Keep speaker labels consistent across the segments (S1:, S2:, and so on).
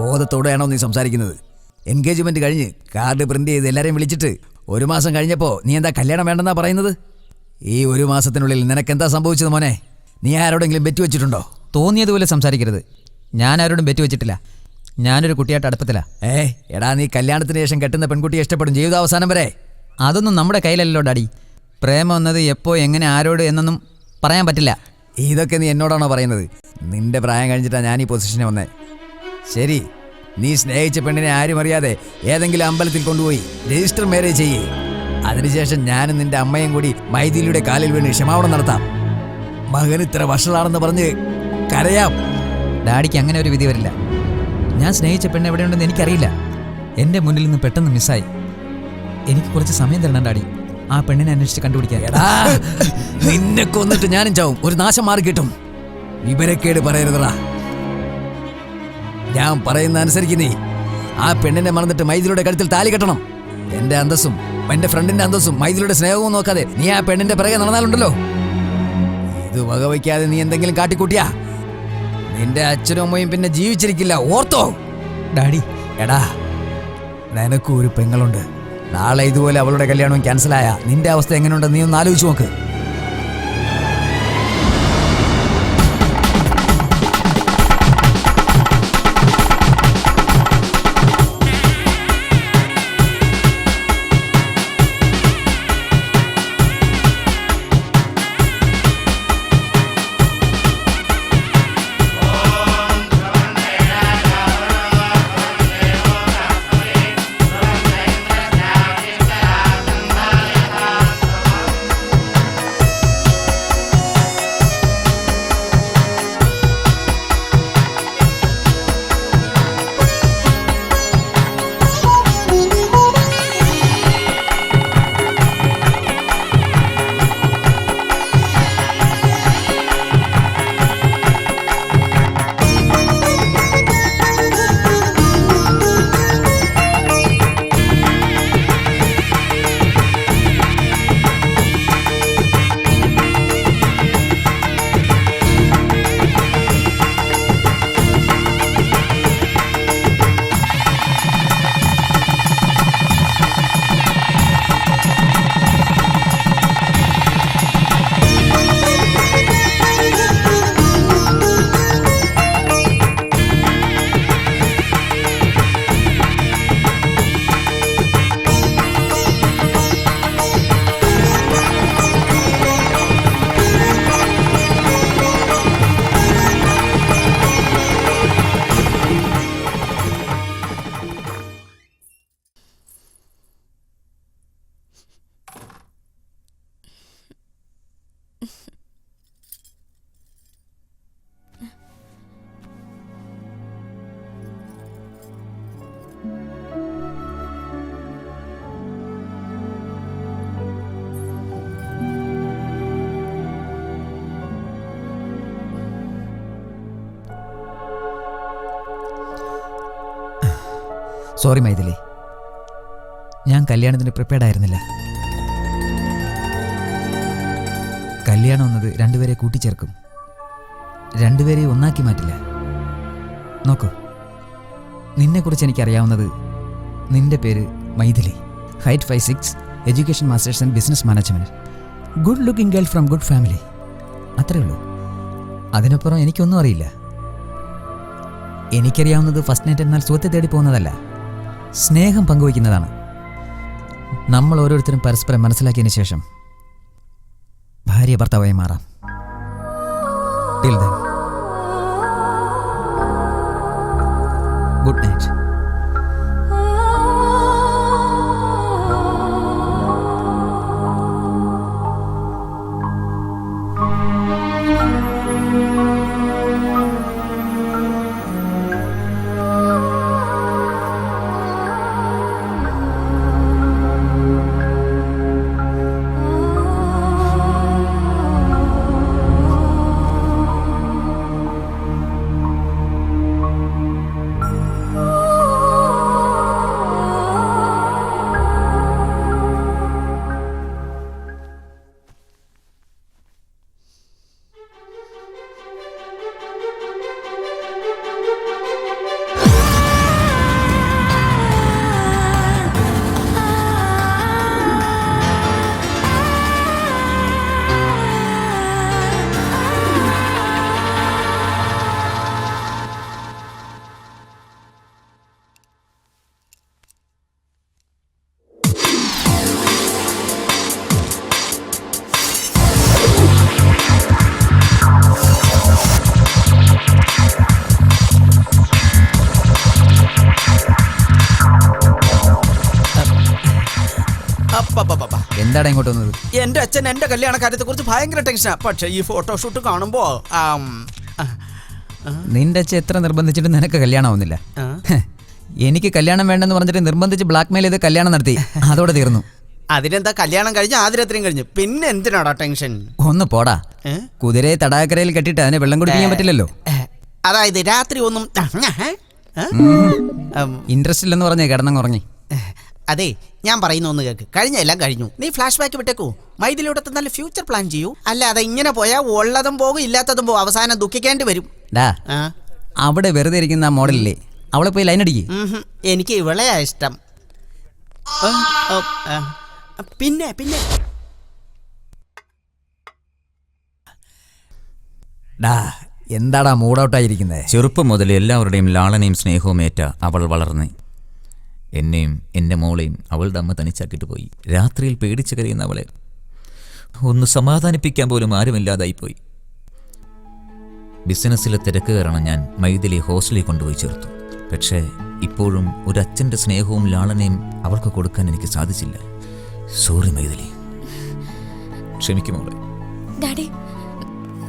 S1: ബോധത്തോടെയാണോ നീ സംസാരിക്കുന്നത്? എൻഗേജ്മെന്റ് കഴിഞ്ഞ് കാർഡ് പ്രിന്റ് ചെയ്ത് എല്ലാരെയും വിളിച്ചിട്ട് 1 മാസം കഴിഞ്ഞപ്പോൾ നീ എന്താ കല്യാണം വേണ്ടെന്നാ പറയുന്നത്? ഈ 1 മാസത്തിനുള്ളിൽ നിനക്കെന്താ സംഭവിച്ചത് മോനെ? നീ ആരോടെങ്കിലും ബെറ്റ് വെച്ചിട്ടുണ്ടോ?
S2: തോന്നിയതുപോലെ സംസാരിക്കരുത്. ഞാൻ ആരോടും ബെറ്റ് വെച്ചിട്ടില്ല. ഞാനൊരു കുട്ടിയായിട്ട് അടുപ്പത്തില്ല.
S1: എടാ, നീ കല്യാണത്തിന് ശേഷം കെട്ടുന്ന പെൺകുട്ടിയെ ഇഷ്ടപ്പെടും ജീവിതാവസാനം വരെ.
S2: അതൊന്നും നമ്മുടെ കയ്യിലല്ലോ ഡാഡി. പ്രേമം എന്നത് എപ്പോ എങ്ങനെ ആരോട് എന്നൊന്നും പറയാൻ പറ്റില്ല.
S1: ഇതൊക്കെ നീ എന്നോടാണോ പറയുന്നത്? നിന്റെ പ്രായം കഴിഞ്ഞിട്ടാണ് ഞാൻ ഈ പൊസിഷനെ വന്നേ. ശരി, നീ സ്നേഹിച്ച പെണ്ണിനെ ആരും അറിയാതെ ഏതെങ്കിലും അമ്പലത്തിൽ കൊണ്ടുപോയി രജിസ്റ്റർ മാരേജ് ചെയ്യേ. അതിനുശേഷം ഞാനും നിന്റെ അമ്മയും കൂടി മൈഥിലിയുടെ കാലിൽ വീണ് ക്ഷമാപണം നടത്താം. മകൻ ഇത്ര വഷളാണെന്ന് പറഞ്ഞ് കരയാം.
S2: ഡാഡിക്ക് അങ്ങനെ ഒരു വിധി വരില്ല. ഞാൻ സ്നേഹിച്ച പെണ്ണ് എവിടെയുണ്ടെന്ന് എനിക്കറിയില്ല. എൻ്റെ മുന്നിൽ നിന്ന് പെട്ടെന്ന് മിസ്സായി. എനിക്ക് കുറച്ച് സമയം തരണം ഡാഡി, ആ പെണ്ണിനെ അന്വേഷിച്ച് കണ്ടുപിടിക്കാൻ.
S1: നിന്നെ കൊന്നിട്ട് ഞാനും ചാവും. ഒരു നാശം മാറി കിട്ടും. വിവരക്കേട് പറയരുതടാ. ഞാൻ പറയുന്ന അനുസരിക്ക്. നീ ആ പെണ്ണിനെ മറന്നിട്ട് മൈഥിലിയുടെ കഴുത്തിൽ താലി കെട്ടണം. എന്റെ അന്തസ്സും എന്റെ ഫ്രണ്ടിന്റെ അന്തസ്സും മൈഥിലിയുടെ സ്നേഹവും നോക്കാതെ നീ ആ പെണ്ണിന്റെ പിറകെ നടന്നാലുണ്ടല്ലോ, ഇത് വകവയ്ക്കാതെ നീ എന്തെങ്കിലും കാട്ടിക്കൂട്ടിയാ നിന്റെ അച്ഛനും അമ്മയും പിന്നെ ജീവിച്ചിരിക്കില്ല. Ortho
S2: daddy?
S1: എടാ, നിനക്കും ഒരു പെങ്ങളുണ്ട്. നാളെ ഇതുപോലെ അവളുടെ കല്യാണവും ക്യാൻസലായ നിന്റെ അവസ്ഥ എങ്ങനെയുണ്ടെന്ന് നീ ഒന്ന് ആലോചിച്ച് നോക്ക്.
S2: സോറി മൈഥിലി, ഞാൻ കല്യാണത്തിന് പ്രിപ്പയർഡ് ആയിരുന്നില്ല. കല്യാണം എന്നത് രണ്ടുപേരെ കൂട്ടിച്ചേർക്കും, രണ്ടുപേരെയും ഒന്നാക്കി മാറ്റില്ല. നോക്കൂ, നിന്നെക്കുറിച്ച് എനിക്കറിയാവുന്നത് നിന്റെ പേര് Maithili, height 5'6", education masters and business management, good looking girl from good family. അത്രേ ഉള്ളൂ. അതിനപ്പുറം എനിക്കൊന്നും അറിയില്ല. എനിക്കറിയാവുന്നത് ഫസ്റ്റ് നൈറ്റ് എന്നാൽ സുഖത്തെ തേടി പോകുന്നതല്ല, സ്നേഹം പങ്കുവയ്ക്കുന്നതാണ്. നമ്മൾ ഓരോരുത്തരും പരസ്പരം മനസ്സിലാക്കിയതിന് ശേഷം ഭാര്യ ഭർത്താവായി മാറാം. Till then, good night.
S3: Oh
S1: എന്താടാ ഇങ്ങോട്ട് വന്നത്?
S3: എന്റെ അച്ഛൻ എന്റെ കല്യാണ കാര്യത്തെ കുറിച്ച് ഭയങ്കര ടെൻഷനാ. പക്ഷെ ഈ ഫോട്ടോഷൂട്ട് കാണുമ്പോ
S1: നിന്റെ അച്ഛൻ എത്ര നിർബന്ധിച്ചിട്ട് നിനക്ക് കല്യാണം ആവുന്നില്ല. എനിക്ക് കല്യാണം വേണ്ടെന്ന് പറഞ്ഞിട്ട് നിർബന്ധിച്ച് ബ്ലാക്ക്മെയിൽ ചെയ്ത് കല്യാണം നടത്തി. അതോടെ തീർന്നു.
S3: അതിനെന്താ, കല്യാണം കഴിഞ്ഞ് ആദ്യരാത്രിയും കഴിഞ്ഞു, പിന്നെ എന്തിനാടാ ടെൻഷൻ?
S1: ഒന്ന് പോടാ. കുതിരയെ തടാകരയിൽ കെട്ടിട്ട് അതിനെ വെള്ളം കുടിപ്പിക്കാൻ പറ്റില്ലല്ലോ.
S3: അതായത് രാത്രി ഒന്നും
S1: ഇൻട്രസ്റ്റ് ഇല്ലെന്ന് പറഞ്ഞേ കിടന്നങ്ങുറങ്ങി.
S3: അതെ, ഞാൻ പറയുന്ന ഒന്ന് കേക്ക്. കഴിഞ്ഞ എല്ലാം കഴിഞ്ഞു. നീ ഫ്ലാഷ് ബാക്ക് വിട്ടേക്കൂ. മൈഥിലിയോടെ നല്ല ഫ്യൂച്ചർ പ്ലാൻ ചെയ്യൂ. അല്ലാതെ ഇങ്ങനെ പോയാൽ ഉള്ളതും പോകും ഇല്ലാത്തതും പോകും, അവസാനം ദുഃഖിക്കേണ്ടി വരും.
S1: ഡാ, അവിടെ വെറുതെ ഇരിക്കുന്ന ആ മോഡലില്ലേ, അവളെ പോയി ലൈൻ അടിക്ക്.
S3: എനിക്ക് ഇവളെയാ ഇഷ്ടം. പിന്നെ പിന്നെ
S1: ഡാ, എന്താടാ മൂഡൌട്ടായിരിക്കുന്നത്?
S4: ചെറുപ്പം മുതൽ എല്ലാവരുടെയും ലാളനയും സ്നേഹവും ഏറ്റ അവൾ വളർന്ന് എന്നെയും എൻ്റെ മോളെയും അവളുടെ അമ്മ തനിച്ചാക്കിയിട്ട് പോയി. രാത്രിയിൽ പേടിച്ച് കരയുന്ന അവളെ ഒന്ന് സമാധാനിപ്പിക്കാൻ പോലും ആരുമില്ലാതായിപ്പോയി. ബിസിനസ്സിലെ തിരക്ക് കാരണം ഞാൻ മൈഥിലി ഹോസ്റ്റലിൽ കൊണ്ടുപോയി ചേർത്തു. പക്ഷേ ഇപ്പോഴും ഒരു അച്ഛൻ്റെ സ്നേഹവും ലാളനയും അവൾക്ക് കൊടുക്കാൻ എനിക്ക് സാധിച്ചില്ല. സോറി മൈഥിലി, ക്ഷമിക്കുമോളെ.
S5: ഡാഡി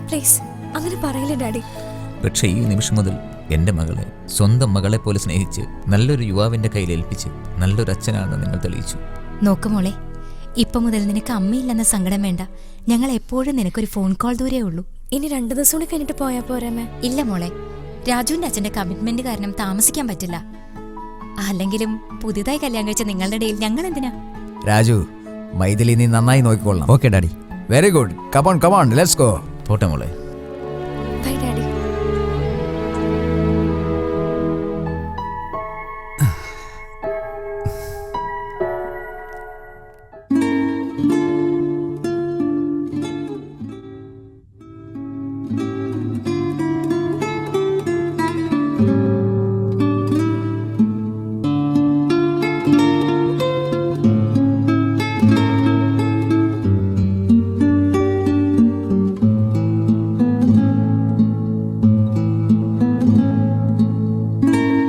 S5: പ്ലീസ് അങ്ങനെ പറയില്ല ഡാഡി.
S4: പക്ഷേ ഈ നിമിഷം മുതൽ എൻ്റെ മകളെ സ്വന്തം മകളെ പോലെ സ്നേഹിച്ച് നല്ലൊരു യുവാവിൻ്റെ കയ്യിൽ ഏൽപ്പിച്ച് നല്ലൊരു അച്ഛനാണെന്ന് നിങ്ങൾ തെളിയിച്ചു.
S5: നോക്ക് മോളെ, ഇപ്പം മുതൽ നിനക്ക് അമ്മയില്ലെന്ന സങ്കടം വേണ്ട. ഞങ്ങൾ എപ്പോഴും നിനക്കൊരു ഫോൺ കോൾ ദൂരേ ഉള്ളൂ.
S6: ഇനി 2 ദിവസം കൂടി കഴിഞ്ഞിട്ട് പോയാ പോരാമേ?
S5: ഇല്ല മോളെ, രാജുവിന്റെ അച്ഛന്റെ കമ്മിറ്റ്മെന്റ് കാരണം താമസിക്കാൻ പറ്റില്ല. അല്ലെങ്കിലും പുതിയതായി കല്യാണം കഴിച്ച നിങ്ങളുടെ ഇടയിൽ ഞങ്ങൾ എന്തിനാ?
S1: രാജു, മൈഥിലി നീ നന്നായി നോക്കിക്കൊള്ളാം. Okay daddy, very good. Come on come on, let's go.
S4: പോട്ടെ മോളെ.